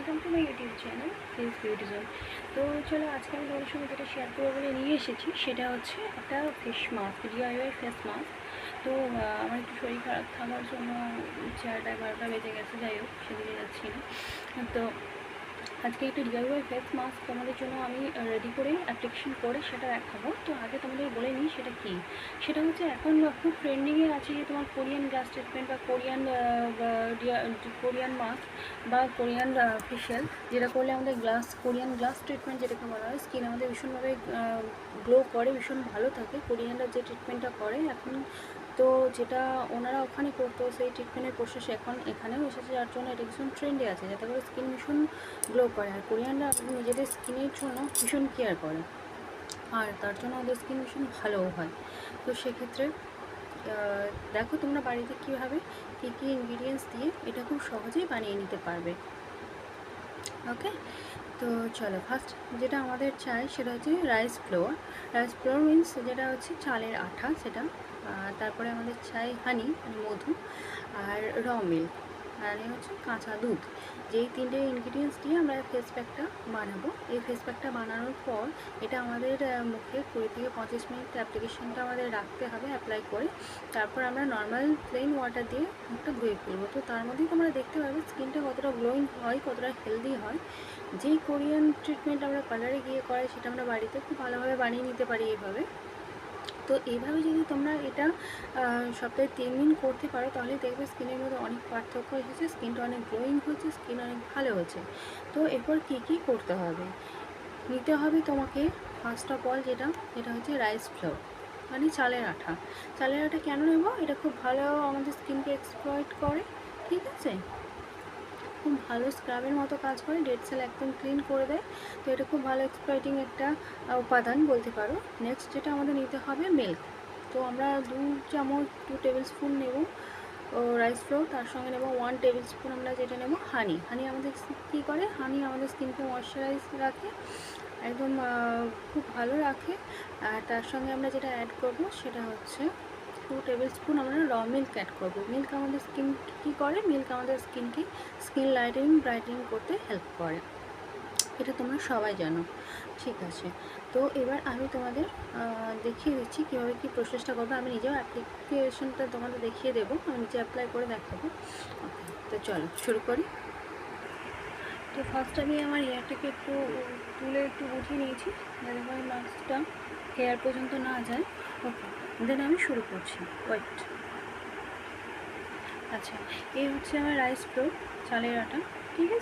Welcome to my YouTube channel face beauty zone. তো চলো আজকে আমি তোমাদের সঙ্গে যেটা শেয়ার করবো বলে নিয়ে এসেছি সেটা হচ্ছে একটা face mask, DIY face mask. তো আমার একটু শরীর খারাপ থাকার জন্য 4টা 12টা বেজে গেছে, যাই হোক সেদিকে যাচ্ছি না। তো আজকে একটা ডিআইওয়াই ফেস মাস্ক তোমাদের জন্য আমি রেডি করে অ্যাপ্লিকেশন করে সেটা দেখাবো। তো আগে তোমাদের বলে নিই সেটা কী। সেটা হচ্ছে এখন খুব ট্রেন্ডিংয়ে আছে যে তোমার কোরিয়ান গ্লাস ট্রিটমেন্ট বা কোরিয়ান মাস্ক বা কোরিয়ান ফেশিয়াল, যেটা করলে আমাদের কোরিয়ান গ্লাস ট্রিটমেন্ট যেটাকে বলা হয়, স্কিন আমাদের ভীষণভাবে গ্লো করে, ভীষণ ভালো থাকে। কোরিয়ানরা যে ট্রিটমেন্টটা করে এখন, তো যেটা ওনারা ওখানে করতো সেই ট্রিটমেন্টের প্রসেস এখন এখানেও এসেছে, যার জন্য এটা ভীষণ ট্রেন্ডে আছে, যাতে করে স্কিন ভীষণ গ্লো করে। আর কোরিয়ানরা নিজেদের স্কিনের জন্য ভীষণ কেয়ার করে, আর তার জন্য ওদের স্কিন ভীষণ ভালোও হয়। তো সেক্ষেত্রে দেখো তোমরা বাড়িতে কীভাবে কী কী ইনগ্রিডিয়েন্টস দিয়ে এটা খুব সহজেই বানিয়ে নিতে পারবে। ওকে, তো চলো ফার্স্ট যেটা আমাদের চাই সেটা হচ্ছে rice floor. Rice floor means যেটা হচ্ছে চালের আঠা, সেটা। তারপরে আমাদের চাই হানি মানে মধু, আর র মিল্ক, আর হচ্ছে কাঁচা দুধ। যেই তিনটে ইনগ্রিডিয়েন্টস দিয়ে আমরা ফেস প্যাকটা বানাবো। এই ফেস প্যাকটা বানানোর পর এটা আমাদের মুখে 20 থেকে 25 মিনিট অ্যাপ্লিকেশনটা আমাদের রাখতে হবে অ্যাপ্লাই করে। তারপর আমরা নর্মাল প্লেন ওয়াটার দিয়ে মুখটা ধুয়ে ফেলবো। তো তার মধ্যেই তোমরা দেখতে পাবে স্কিনটা কতটা গ্লোয়িং হয়, কতটা হেলদি হয়। যেই কোরিয়ান ট্রিটমেন্ট আমরা পার্লারে গিয়ে করাই সেটা আমরা বাড়িতে খুব ভালোভাবে বানিয়ে নিতে পারি এইভাবে। তো এইভাবে যদি তোমরা এটা সপ্তাহে 3 দিন করতে পারো, তাহলে দেখবে স্কিনের মধ্যে অনেক পার্থক্য এসেছে, স্কিনটা অনেক গ্লোয়িং হচ্ছে, স্কিন অনেক ভালো হচ্ছে। তো এরপর কী কী করতে হবে, নিতে হবে তোমাকে ফার্স্ট অফ অল যেটা হচ্ছে রাইস ফ্লোর মানে চালের আঠা। চালের আঠা কেন নেব, এটা খুব ভালো আমাদের স্কিনকে এক্সপ্লয়েট করে, ঠিক আছে, খুব ভালো স্ক্রাবের মতো কাজ করে, ডেড সেল একদম ক্লিন করে দেয়। তো এটা খুব ভালো এক্সপ্লয়েটিং একটা উপাদান বলতে পারো। নেক্সট যেটা আমাদের নিতে হবে মিল্ক। তো আমরা 2 টেবিল স্পুন নেব রাইস ফ্লোর, তার সঙ্গে নেব 1 টেবিল স্পুন আমরা যেটা নেব হানি। হানি আমাদের কী করে, হানি আমাদের স্কিনকে ময়শ্চারাইজ রাখে, একদম খুব ভালো রাখে। আর তার সঙ্গে আমরা যেটা অ্যাড করব সেটা হচ্ছে 2 টেবিল স্পুন আমরা র মিল্ক অ্যাড করবো। মিল্ক আমাদের স্কিন কী করে, মিল্ক আমাদের স্কিন লাইটেনিং ব্রাইটেনিং করতে হেল্প করে, এটা তোমরা সবাই জানো, ঠিক আছে। তো এবার আমি তোমাদের দেখিয়ে দিচ্ছি কীভাবে কী প্রসেসটা করবো। আমি নিজেও অ্যাপ্লিকেশনটা তোমাদের দেখিয়ে দেবো, আমি নিজে অ্যাপ্লাই করে দেখাবো। ওকে, তো চলো শুরু করি। তো ফার্স্ট আমি আমার হেয়ারটাকে একটু তুলে একটু উঠিয়ে নিয়েছি, যাতে করে মাস্কটা হেয়ার পর্যন্ত না যায়। ওকে, দেন আমি শুরু করছি, ওয়েট। আচ্ছা, এই হচ্ছে আমার রাইস ফ্লোর চালের আটা, ঠিক আছে।